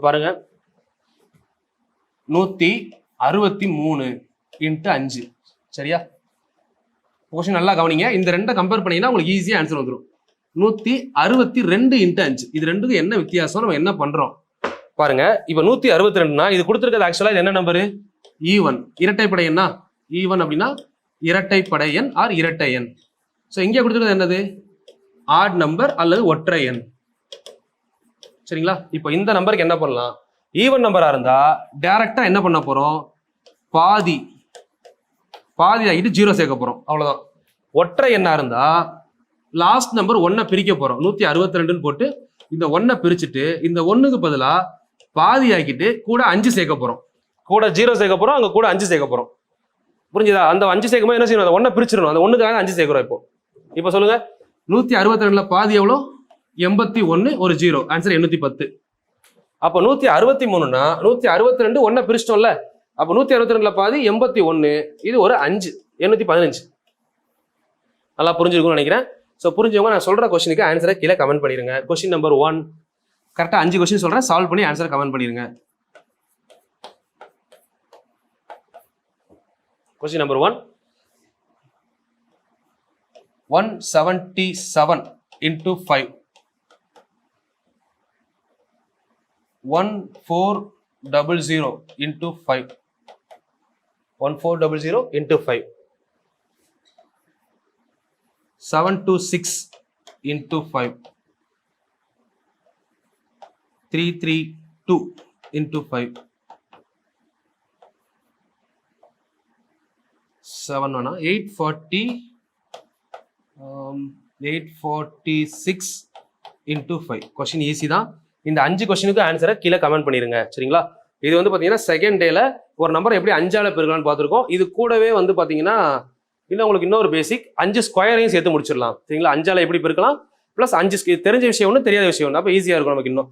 பாருங்க 163 × 5 சரியா? கொஸ்டின் நல்லா கவனிங்க. இந்த ரெண்டை கம்பேர் பண்ணீங்கன்னா உங்களுக்கு ஈஸியா ஆன்சர் வந்துடும். 162 × 5 இது ரெண்டுக்கும் என்ன வித்தியாசம், நம்ம என்ன பண்றோம் பாருங்க. இப்ப 162னா இது கொடுத்துருக்கிறது ஆக்சுவலா இது என்ன நம்பரு? ஈவன் இரட்டைப்படை எண்ணா? ஈவன் அப்படின்னா இரட்டைப்படை எண் ஆர் இரட்டை எண். ஸோ இங்கே கொடுத்துருக்கிறது என்னது? ஆட் நம்பர் அல்லது ஒற்றை எண். சரிங்களா? இப்போ இந்த நம்பருக்கு என்ன பண்ணலாம்? ஈவன் நம்பரா இருந்தா டைரக்டா என்ன பண்ண போறோம்? பாதி ஆகிட்டு 0 சேர்க்க போறோம், அவ்வளவுதான். ஒற்றை எண்ணா இருந்தா லாஸ்ட் நம்பர் 1 பிரிக்க போறோம். 162 போட்டு இந்த 1 பிரிச்சுட்டு இந்த 1க்கு பதிலா பாதி ஆக்கிட்டு கூட 5 சேர்க்க போறோம். கூட 0 சேர்க்க போறோம், அங்க கூட 5 சேர்க்க போறோம். புரிஞ்சுதா? அந்த 5 சேர்க்கும் போது என்ன செய்யணும்? அந்த 1 பிரிச்சிடணும். அந்த 1க்காக 5 சேர்க்கிறோம். இப்போ சொல்லுங்க, 162ல பாதி எவ்வளோ? 81, ஒரு 0, ஆன்சர் 810. அப்போ 163னா 162 1 பிரிச்சிட்டோம்ல. அப்போ 162ல பாதி 81, இது ஒரு 5, 815. நல்லா புரிஞ்சிருக்கும்னு நினைக்கிறேன். ஸோ புரிஞ்சவங்க நான் சொல்ற கொஸ்டினுக்கு ஆன்சரை கீழே கமெண்ட் பண்ணிருங்க. கொஸ்டின் நம்பர் 1 கரெக்டாக 5 கொஸ்டின் சொல்றேன், சால்வ் பண்ணி ஆன்சரை கமெண்ட் பண்ணிருங்க. Question number 1 177 × 5 1400 × 5 1400 × 5 726 × 5 332 × 5 7 840 846 × 5. கொஸ்டின் ஈஸி தான். இந்த 5 கொஸ்டினுக்கு ஆன்சரை கீழே கமெண்ட் பண்ணிருங்க. சரிங்களா? இது வந்து பாத்தீங்கன்னா செகண்ட் டேல ஒரு நம்பர் எப்படி 5ஆல பெருக்கலாம்னு பார்த்துருக்கோம். இது கூடவே வந்து பாத்தீங்கன்னா இன்னும் உங்களுக்கு இன்னொரு பேசிக் 5 ஸ்கொயரையும் சேர்த்து முடிச்சிடலாம். சரிங்களா? 5ஆல எப்படி பெருக்கலாம், பிளஸ் 5 தெரிஞ்ச விஷயம் ஒன்று, தெரியாத விஷயம் ஒன்று. அப்போ ஈஸியா இருக்கும் நமக்கு இன்னும்.